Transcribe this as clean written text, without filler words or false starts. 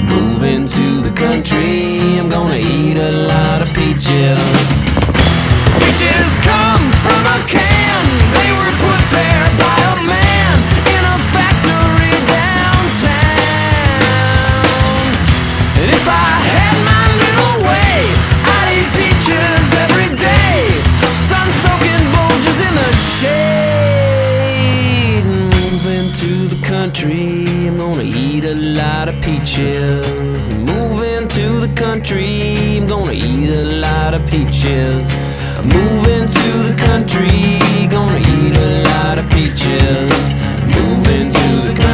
Moving to the country, I'm gonna eat a lot of peaches. Peaches come from a can. They were put there by a man in a factory downtown. And if I had my little way, I'd eat peaches every day. Sun-soaking bulges in the shade. Moving to the country, I'm gonna eat a lot of peaches. Moving to the country, I'm gonna eat a lot of peaches. Moving to the country, gonna eat a lot of peaches. Moving to the country.